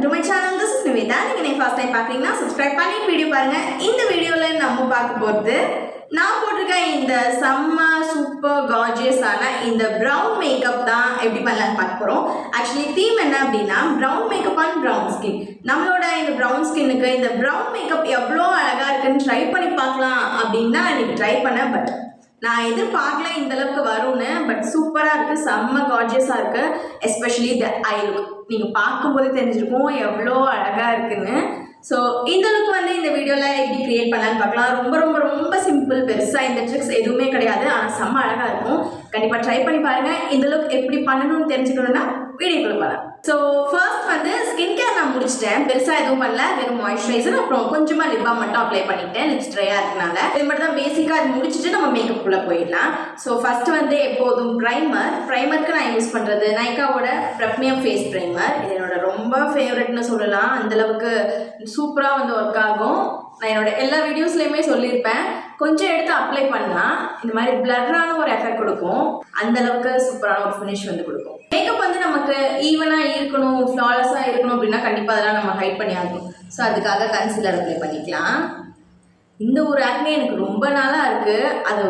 to my channel. This is Nivedha. If first time பார்க்கறீங்கன்னா subscribe பண்ணிட்டு video பாருங்க. இந்த வீடியோல நம்ம பார்க்க போறது நான் போட்டிருக்க இந்த செம்ம சூப்பர் கார்ஜியஸ் ஆன இந்த brown makeup தான் எப்படி பண்ணலாம்னு பார்க்க போறோம். Actually theme என்ன அப்படினா brown makeup and brown skin. நம்மளோட இந்த brown skinக்கு இந்த brown makeup எவ்வளவு அழகா இருக்குன்னு ட்ரை பண்ணி பார்க்கலாம் அப்படினா நான் ட்ரை பண்ணேன். பட் நான் எதிர்பார்க்கல இந்த அளவுக்கு வரும்னு. பட் சூப்பரா இருக்கு, செம்ம கார்ஜியஸா இருக்கு. எஸ்பெஷலி த ஐ லுக் நீங்க பார்க்கும்போது தெரிஞ்சிருக்கும் எவ்வளோ அழகா இருக்குன்னு. ஸோ இந்த லுக் வந்து இந்த வீடியோவில் எப்படி கிரியேட் பண்ணலான்னு பார்க்கலாம். ரொம்ப ரொம்ப ரொம்ப சிம்பிள், பெருசாக இந்த ட்ரிக்ஸ் எதுவுமே கிடையாது. ஆனால் செம்ம அழகாக இருக்கும். கண்டிப்பாக ட்ரை பண்ணி பாருங்கள். இந்த லுக் எப்படி பண்ணணும்னு தெரிஞ்சுக்கணும்னா வீடியோக்குள்ள போகலாம். ஸோ ஃபர்ஸ்ட் வந்து ஸ்கின் கேர் நான் முடிச்சிட்டேன். பெருசாக எதுவும் பண்ணல, வெறும் மாய்ஸ்சரைசர் அப்புறம் கொஞ்சமாக லிப் பாம் மட்டும் அப்ளை பண்ணிட்டேன். லிப்ஸ் ட்ரையாக இருக்கனால இது மட்டும் தான் பேசிக்காக அது முடிச்சுட்டு நம்ம மேக்கப்புக்குள்ளே போயிடலாம். ஸோ ஃபர்ஸ்ட் வந்து எப்போதும் ப்ரைமருக்கு நான் யூஸ் பண்ணுறது நைக்காவோட பிரப்மியம் ஃபேஸ் ப்ரைமர். இது என்னோட ரொம்ப ஃபேவரட்னு சொல்லலாம். அந்தளவுக்கு சூப்பராக வந்து ஒர்க் ஆகும். நான் என்னோட எல்லா வீடியோஸ்லையுமே சொல்லியிருப்பேன், கொஞ்சம் எடுத்து அப்ளை பண்ணால் இந்த மாதிரி பிளர்ரான ஒரு எஃபெக்ட் கொடுக்கும். அந்தளவுக்கு சூப்பரான ஒரு ஃபினிஷ் வந்து கொடுக்கும். மேக்கப் வந்து நமக்கு ஈவனாக இருக்கணும், ஃப்ளாலஸாக இருக்கணும் அப்படின்னா கண்டிப்பாக அதெல்லாம் நம்ம ஹைட் பண்ணி ஆகணும். ஸோ அதுக்காக கன்சீலர் அப்ளை பண்ணிக்கலாம். இந்த ஒரு ஆக்னே எனக்கு ரொம்ப நாளாக இருக்குது. அது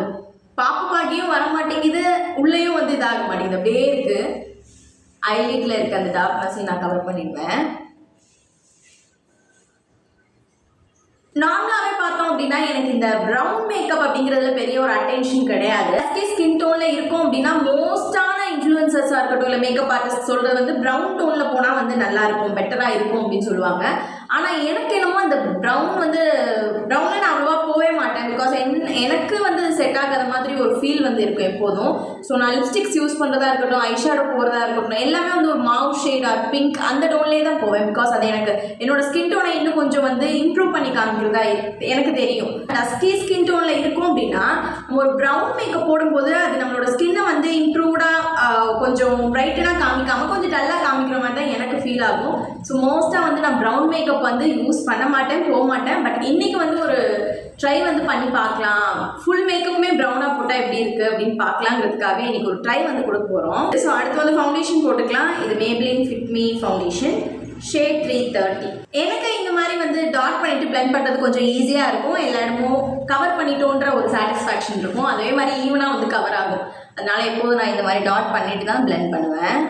பாப்பாகியும் வர மாட்டேங்குது, உள்ளேயும் வந்து இதாக மாட்டேங்குது, அப்படியே இருக்குது. ஐலிட்டில் இருக்க அந்த டார்க்னஸையும் நான் கவர் பண்ணிடுவேன். நார்மலாகவே பார்த்தோம் அப்படின்னா எனக்கு இந்த ப்ரௌன் மேக்கப் அப்படிங்கிறதுல பெரிய ஒரு அட்டென்ஷன் கிடையாது. ஸ்கின் டோனில் இருக்கும் அப்படின்னா மோஸ்டான இன்ஃப்ளூயன்சர்ஸாக இருக்கட்டும் இல்லை மேக்கப் ஆர்டிஸ்ட் சொல்கிறது வந்து ப்ரௌன் டோனில் போனால் வந்து நல்லா இருக்கும், பெட்டராக இருக்கும் அப்படின்னு சொல்லுவாங்க. ஆனால் எனக்கு என்னமோ அந்த ப்ரௌனில் நான் அவ்வளோவா போகவே மாட்டேன். பிகாஸ் எனக்கு வந்து செட் ஆகாத மாதிரி ஒரு ஃபீல் வந்து இருக்கும் எப்போதும். ஸோ நான் லிப்ஸ்டிக்ஸ் யூஸ் பண்ணுறதா இருக்கட்டும், ஐஷேடோ போகிறதா இருக்கட்டும், எல்லாமே வந்து ஒரு மாவ் ஷேட் ஆர் பிங்க் அந்த டோன்லேயே தான் போவேன். பிகாஸ் அது எனக்கு என்னோட ஸ்கின் டோனை இன்னும் கொஞ்சம் வந்து இம்ப்ரூவ் பண்ணி காமிக்கிறதா எனக்கு தெரியும். டஸ்கி ஸ்கின் டோனில் இருக்கும் அப்படின்னா ஒரு ப்ரௌன் மேக்கப் போடும்போது அது நம்மளோட ஸ்கின்னை வந்து இம்ப்ரூவ்டாக கொஞ்சம் பிரைட்டனாக காமிக்காமல் கொஞ்சம் டல்லாக காமிக்கிற மாதிரி தான் எனக்கு ஃபீல் ஆகும். ஸோ மோஸ்ட்டாக வந்து நான் ப்ரௌன் மேக்கப் வந்து யூஸ் பண்ண மாட்டேன், போக மாட்டேன். பட் இன்றைக்கி வந்து ஒரு ட்ரை வந்து பண்ணி பார்க்கலாம், ஃபுல் மேக்கப்புமே ப்ரௌனாக போட்டால் எப்படி இருக்குது அப்படின்னு பார்க்கலாங்கிறதுக்காக இன்றைக்கி ஒரு ட்ரை வந்து கொடுக்க போகிறோம். ஸோ அடுத்து வந்து ஃபவுண்டேஷன் போட்டுக்கலாம். இது Maybelline fit me foundation shade 330. எனக்கு இந்த மாதிரி வந்து டாட் பண்ணிட்டு பிளெண்ட் பண்ணுறது கொஞ்சம் ஈஸியாக இருக்கும். எல்லா இடமும் கவர் பண்ணிட்டோன்ற ஒரு சாட்டிஸ்ஃபேக்ஷன் இருக்கும். அதே மாதிரி ஈவனாக வந்து கவர் ஆகும். அதனால எப்போதும் நான் இந்த மாதிரி டாட் பண்ணிட்டு தான் பிளெண்ட் பண்ணுவேன்.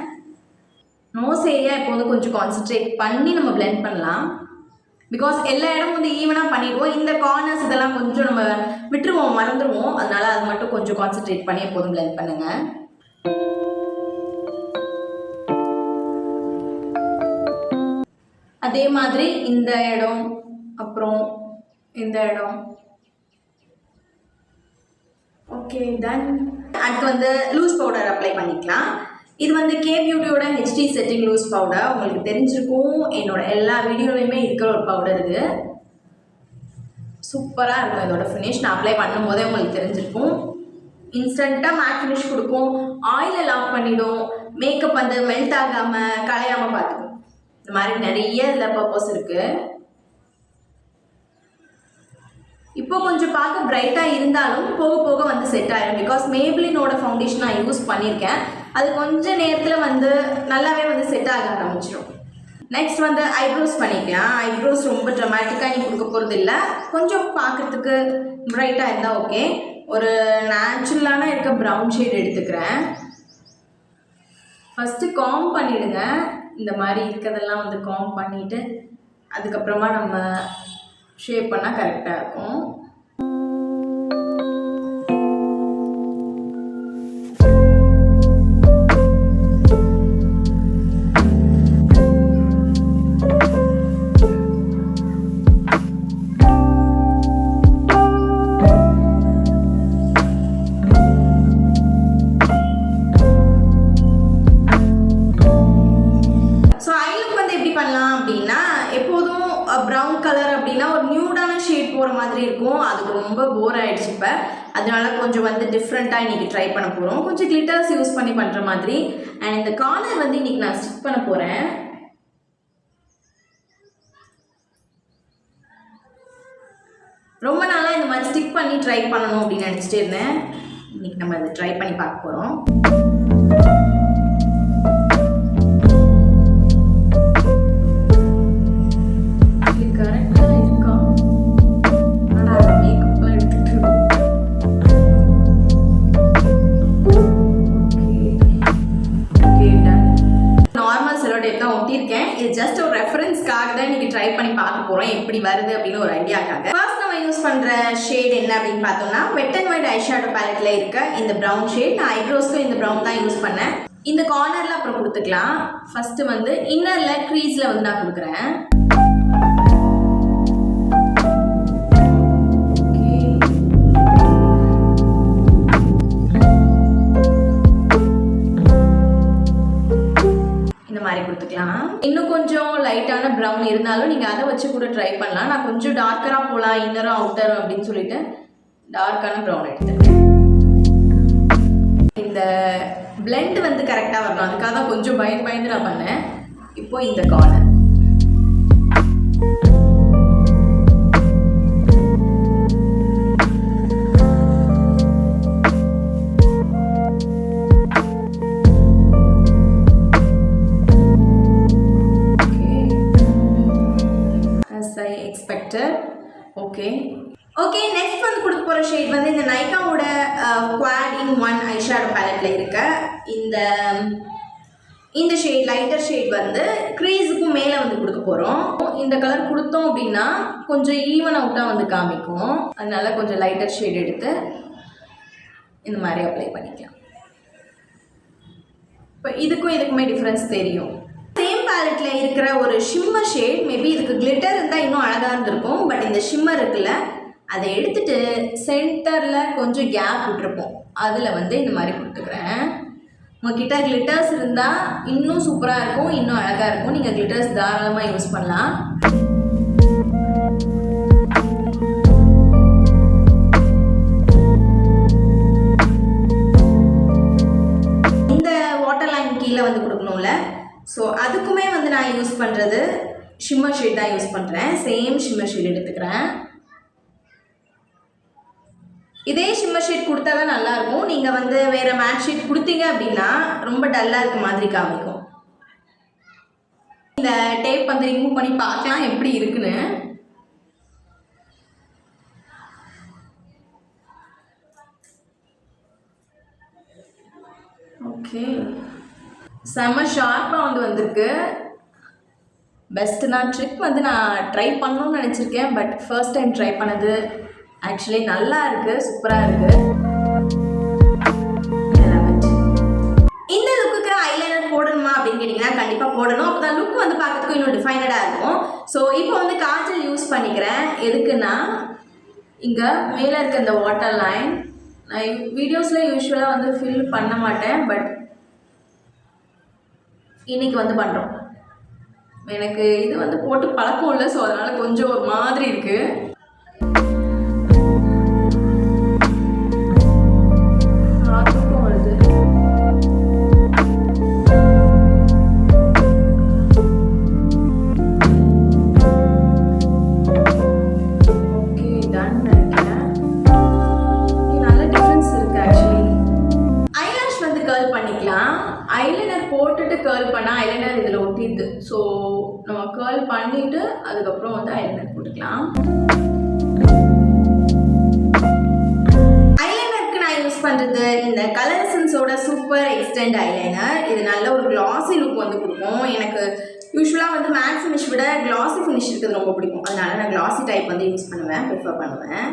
நோஸ் ஏரியா எப்போதும் கொஞ்சம் கான்சென்ட்ரேட் பண்ணி நம்ம பிளெண்ட் பண்ணலாம். பிகாஸ் எல்லா இடமும் வந்து ஈவனாக பண்ணிடுவோம். இந்த கார்னர்ஸ் இதெல்லாம் கொஞ்சம் நம்ம விட்டுருவோம், மறந்துடுவோம். அதனால அது மட்டும் கொஞ்சம் கான்சென்ட்ரேட் பண்ணி எப்போதும் பிளெண்ட் பண்ணுங்கள். அதே மாதிரி இந்த இடம் அப்புறம் இந்த இடம். Okay done. அடுத்து வந்து லூஸ் பவுடர் அப்ளை பண்ணிக்கலாம். இது வந்து கே பியூட்டியோட ஹெச்டி செட்டிங் லூஸ் பவுடர். உங்களுக்கு தெரிஞ்சிருக்கும், என்னோட எல்லா வீடியோலையுமே இருக்கிற ஒரு பவுடர் இது. சூப்பராக இருக்கும் இதோட ஃபினிஷ். நான் அப்ளை பண்ணும்போதே உங்களுக்கு தெரிஞ்சிருக்கும். இன்ஸ்டண்ட்டாக மேட் ஃபினிஷ் கொடுக்கும், ஆயிலை லாக் பண்ணிடும், மேக்கப் வந்து மெல்ட் ஆகாமல் கலையாமல் பார்த்துக்கும். இந்த மாதிரி நிறைய இதில் பர்பஸ் இருக்குது. இப்போ கொஞ்சம் பார்க்க பிரைட்டாக இருந்தாலும் போக போக வந்து செட் ஆகிடும். பிகாஸ் மேப்ளினோட ஃபவுண்டேஷன் நான் யூஸ் பண்ணியிருக்கேன். அது கொஞ்சம் நேரத்தில் வந்து நல்லாவே வந்து செட் ஆக ஆரம்பிச்சிடும். நெக்ஸ்ட் வந்து ஐப்ரோஸ் பண்ணிக்கலாம். ஐப்ரோஸ் ரொம்ப ட்ரமாட்டிக்காக நீ கொடுக்க போகிறது இல்லை, கொஞ்சம் பார்க்குறதுக்கு பிரைட்டாக இருந்தால் ஓகே. ஒரு நேச்சுரலான இருக்க ப்ரௌன் ஷேட் எடுத்துக்கிறேன். ஃபஸ்ட்டு காம் பண்ணிவிடுங்க. இந்த மாதிரி இருக்கிறதெல்லாம் வந்து காம் பண்ணிவிட்டு அதுக்கப்புறமா நம்ம ஷேப் பண்ணால் கரெக்டாக இருக்கும். ப்ரௌன் கலர் அப்படின்னா ஒரு நியூடான ஷேட் போகிற மாதிரி இருக்கும். அதுக்கு ரொம்ப போர் ஆகிடுச்சு இப்போ. அதனால கொஞ்சம் வந்து டிஃப்ரெண்ட்டாக இன்றைக்கி ட்ரை பண்ண போகிறோம். கொஞ்சம் கிளிட்டர்ஸ் யூஸ் பண்ணி பண்ணுற மாதிரி. அண்ட் இந்த கார்னர் வந்து இன்றைக்கி நான் ஸ்டிக் பண்ண போகிறேன். ரொம்ப நாளாக இந்த மாதிரி ஸ்டிக் பண்ணி ட்ரை பண்ணணும் அப்படின்னு நினச்சிட்டே இருந்தேன். இன்றைக்கி நம்ம அதை ட்ரை பண்ணி பார்க்க போகிறோம். ஒட்டியிருக்கேன். இது ஜஸ்ட் ஒரு ரெஃபரன்ஸ்க்காக தான் இன்றைக்கி ட்ரை பண்ணி பார்க்க போகிறோம் எப்படி வருது அப்படின்னு ஒரு ஐடியாக்காக. ஃபர்ஸ்ட் நம்ம யூஸ் பண்ணுற ஷேட் என்ன அப்படின்னு பார்த்தோம்னா Wet and Wild eye shadow பேலட்டில் இருக்க இந்த ப்ரௌன் ஷேட். நான் ஐப்ரோஸ்க்கும் இந்த ப்ரௌன் தான் யூஸ் பண்ணேன். இந்த கார்னரில் அப்புறம் கொடுத்துக்கலாம். ஃபஸ்ட்டு வந்து இன்னரில் க்ரீஸில் வந்து நான் கொடுக்குறேன். கொடுத்துக்கலாம். இன்னும் கொஞ்சம் லைட்டான ப்ரௌன் இருந்தாலும் நீங்கள் அதை வச்சு கூட ட்ரை பண்ணலாம். நான் கொஞ்சம் டார்க்கராக போகலாம் இன்னரும் அவுட்டரும் அப்படின்னு சொல்லிட்டு டார்க்கான ப்ரௌன் எடுத்துருக்கேன். இந்த பிளெண்ட் வந்து கரெக்டாக வரணும், அதுக்காக தான் கொஞ்சம் பயந்து நான் பண்ணேன். இப்போ இந்த கார்னர் ஓகே. நெக்ஸ்ட் வந்து கொடுக்க போகிற ஷேட் வந்து இந்த நைக்காவோட quad in one eye shadow பேலட்டில் இருக்க இந்த ஷேட் லைட்டர் ஷேட் வந்து க்ரீஸுக்கும் மேலே வந்து கொடுக்க போகிறோம். இந்த கலர் கொடுத்தோம் அப்படின்னா கொஞ்சம் ஈவன் அவுட்டாக வந்து காமிக்கும். அதனால கொஞ்சம் லைட்டர் ஷேட் எடுத்து இந்த மாதிரி அப்ளை பண்ணிக்கலாம். இப்போ இதுக்குமே டிஃப்ரென்ஸ் தெரியும். சேம் பேலட்டில் இருக்கிற ஒரு ஷிம்மர் ஷேட், மேபி இதுக்கு கிளிட்டர் இருந்தால் இன்னும் அழகாக இருந்திருக்கும். பட் இந்த ஷிம்மர் இருக்குல்ல, அதை எடுத்துட்டு சென்டரில் கொஞ்சம் கேப் விட்டுருப்போம், அதில் வந்து இந்த மாதிரி கொடுத்துக்கிறேன். உங்ககிட்ட கிளிட்டர்ஸ் இருந்தால் இன்னும் சூப்பராக இருக்கும், இன்னும் அழகாக இருக்கும். நீங்கள் கிளிட்டர்ஸ் தாராளமாக யூஸ் பண்ணலாம். இந்த வாட்டர் லைன் கீழே வந்து கொடுக்கணும்ல, ஸோ அதுக்குமே வந்து நான் யூஸ் பண்ணுறது ஷிம்மர் ஷேட் தான் யூஸ் பண்ணுறேன். சேம் ஷிம்மர் ஷேட் எடுத்துக்கிறேன். இதே ஷிம்மர் ஷேட் கொடுத்தா தான் நல்லாயிருக்கும். நீங்கள் வந்து வேறு மேட் ஷேட் கொடுத்தீங்க அப்படின்னா ரொம்ப டல்லாக இருக்க மாதிரி காமிக்கும். இந்த டேப் வந்து ரிமூவ் பண்ணி பார்க்கலாம் எப்படி இருக்குன்னு. ஓகே, செம்ம ஷார்ப்பாக வந்து வந்திருக்கு. பெஸ்ட்டு நான் ட்ரிக் வந்து நான் ட்ரை பண்ணணும்னு நினச்சிருக்கேன். பட் ஃபர்ஸ்ட் டைம் ட்ரை பண்ணது ஆக்சுவலி நல்லா இருக்குது, சூப்பராக இருக்குது. இந்த லுக்குக்கு ஐலைனர் போடணுமா அப்படின்னு கேட்டிங்கன்னா கண்டிப்பாக போடணும். அப்போ தான் லுக் வந்து பார்க்கறதுக்கு இன்னும் டிஃபைனடாக இருக்கும். ஸோ இப்போ வந்து காஜல் யூஸ் பண்ணிக்கிறேன். எதுக்குன்னா இங்கே மேலே இருக்க இந்த வாட்டர் லைன் நான் வீடியோஸில் யூஸ்வலாக வந்து ஃபில் பண்ண மாட்டேன். பட் இன்னைக்கு வந்து பண்ணுறோம். எனக்கு இது வந்து போட்டு பழக்கம் இல்லை, ஸோ அதனால் கொஞ்சம் ஒரு மாதிரி இருக்குது. ஐலைனர் போட்டுட்டு கேர்ள் பண்ணால் ஐலைனர் இதில் ஒட்டிடுது. ஸோ நம்ம கேர்ள் பண்ணிவிட்டு அதுக்கப்புறம் வந்து ஐலைனர் போட்டுக்கலாம். ஐலைனருக்கு நான் யூஸ் பண்ணுறது இந்த கலர்சன்ஸோட சூப்பர் எக்ஸ்டெண்ட் ஐலைனர். இது நல்ல ஒரு கிளாஸி லுக் வந்து கொடுக்கும். எனக்கு யூஸ்வலாக வந்து மேட் ஃபினிஷ் விட கிளாஸி ஃபினிஷ் இருக்கிறது ரொம்ப பிடிக்கும். அதனால நான் கிளாஸி டைப் வந்து யூஸ் பண்ணுவேன், ப்ரிஃபர் பண்ணுவேன்.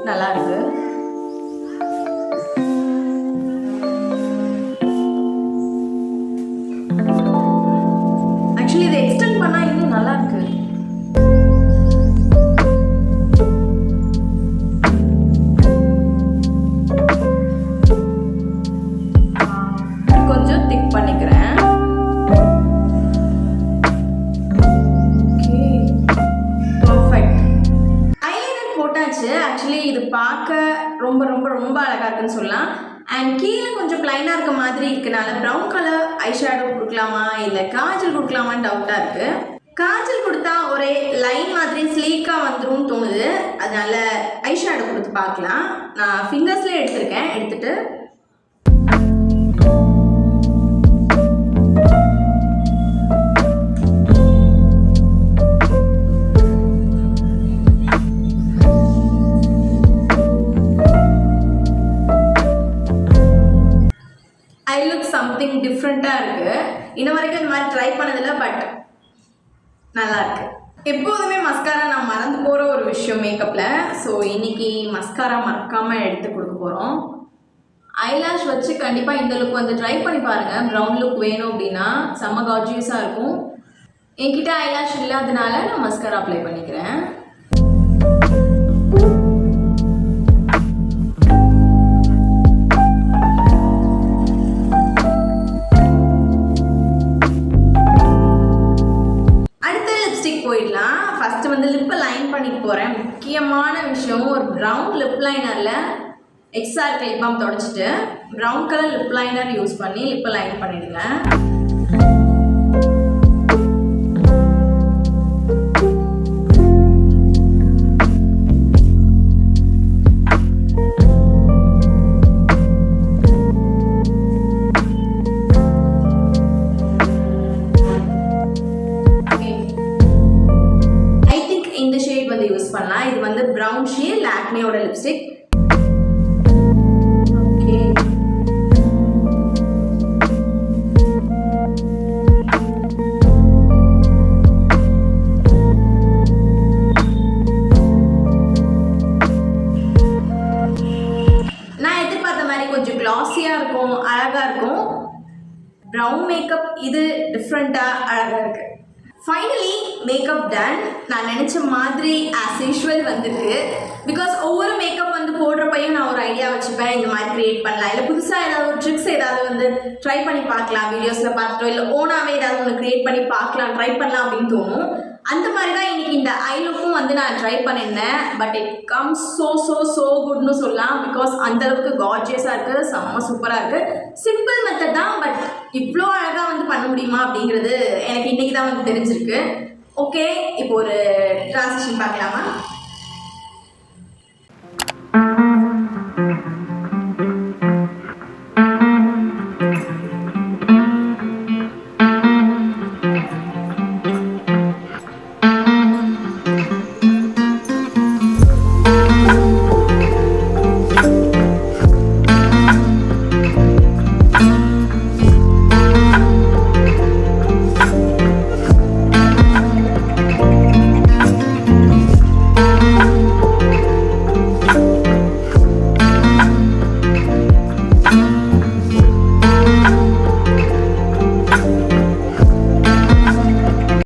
நல்லா இருக்கு. ஆக்சுவலி இதை எக்ஸ்டெண்ட் பண்ணா இன்னும் நல்லா இருக்கு. கொஞ்சம் திக் பண்ணிக்கிறேன். Okay, perfect. ஐலைனர் போட்டாச்சு. ஆக்சுவலி இது பார்க்க ரொம்ப ரொம்ப ரொம்ப அழகாக இருக்குன்னு சொல்லலாம். அண்ட் கீழே கொஞ்சம் ப்ளைனாக இருக்க மாதிரி இருக்கனால ப்ரௌன் கலர் ஐஷேடோ கொடுக்கலாமா இல்லை காஜல் கொடுக்கலாமான்னு டவுட்டாக இருக்குது. காஜல் கொடுத்தா ஒரே லைன் மாதிரி ஸ்லீக்காக வந்துடும் தோணுது. அதனால ஐஷேடோ கொடுத்து பார்க்கலாம். நான் ஃபிங்கர்ஸ்லேயே எடுத்திருக்கேன். எடுத்துட்டு ஐ லுக் சம்திங் டிஃப்ரெண்ட்டாக இருக்குது. இன்ன வரைக்கும் இந்த மாதிரி ட்ரை பண்ணதில்லை, பட் நல்லா இருக்கு. எப்போதுமே மஸ்காரா நான் மறந்து போகிற ஒரு விஷயம் மேக்கப்பில். ஸோ இன்னைக்கு மஸ்காரா மறக்காமல் எடுத்து கொடுக்க போகிறோம். ஐலாஷ் வச்சு கண்டிப்பாக இந்த லுக் வந்து ட்ரை பண்ணி பாருங்கள். ப்ரௌன் லுக் வேணும் அப்படின்னா செம்ம கார்ஜியஸாக இருக்கும். என்கிட்ட ஐலாஷ் இல்லாதனால நான் மஸ்காரா அப்ளை பண்ணிக்கிறேன். போயிடலாம். ஃபஸ்ட்டு வந்து லிப்பை லைன் பண்ணிட்டு போகிறேன். முக்கியமான விஷயம், ஒரு ப்ரௌன் லிப் லைனரில் எக்ஸ்ஆர் லிப் பாம் தொடச்சிட்டு brown colour lip liner use பண்ணி லிப்பை லைன் பண்ணிடுங்க. இந்த ஷேட் வந்து யூஸ் பண்ணலாம். இது வந்து ப்ரௌன் ஷேட் லாக்மேயோட லிப்ஸ்டிக். ஓகே, நான் எதிர்பார்த்த மாதிரி கொஞ்சம் கிளாஸியாக இருக்கும், அழகாக இருக்கும். ப்ரௌன் மேக்கப் இது டிஃப்ரெண்ட்டாக அழகாக இருக்குது. Finally makeup done. நான் நினச்ச மாதிரி ஆஸ் யூஷுவல் வந்துருக்கு. பிகாஸ் ஒவ்வொரு மேக்கப் வந்து போடுறப்பையும் நான் ஒரு ஐடியா வச்சுப்பேன், இந்த மாதிரி க்ரியேட் பண்ணலாம், இல்லை புதுசாக ஏதாவது ஒரு ட்ரிக்ஸ் ஏதாவது வந்து ட்ரை பண்ணி பார்க்கலாம், வீடியோஸில் பார்த்துட்டோ இல்லை ஓனாகவே ஏதாவது ஒன்று க்ரியேட் பண்ணி பார்க்கலாம், ட்ரை பண்ணலாம் அப்படின்னு தோணும். அந்த மாதிரி தான் இன்றைக்கி இந்த ஐ லுக்கும் வந்து நான் ட்ரை பண்ணியிருந்தேன். பட் இட் கம்ஸ் ஸோ குட்னு சொல்லலாம். பிகாஸ் அந்தளவுக்கு கார்ஜியஸாக இருக்குது, செம்ம சூப்பராக இருக்குது. சிம்பிள் மெத்தட் தான், பட் இவ்வளோ அழகாக வந்து பண்ண முடியுமா அப்படிங்கிறது எனக்கு இன்றைக்கி தான் வந்து தெரிஞ்சிருக்கு. ஓகே, இப்போ ஒரு ட்ரான்சிஷன் பார்க்கலாமா?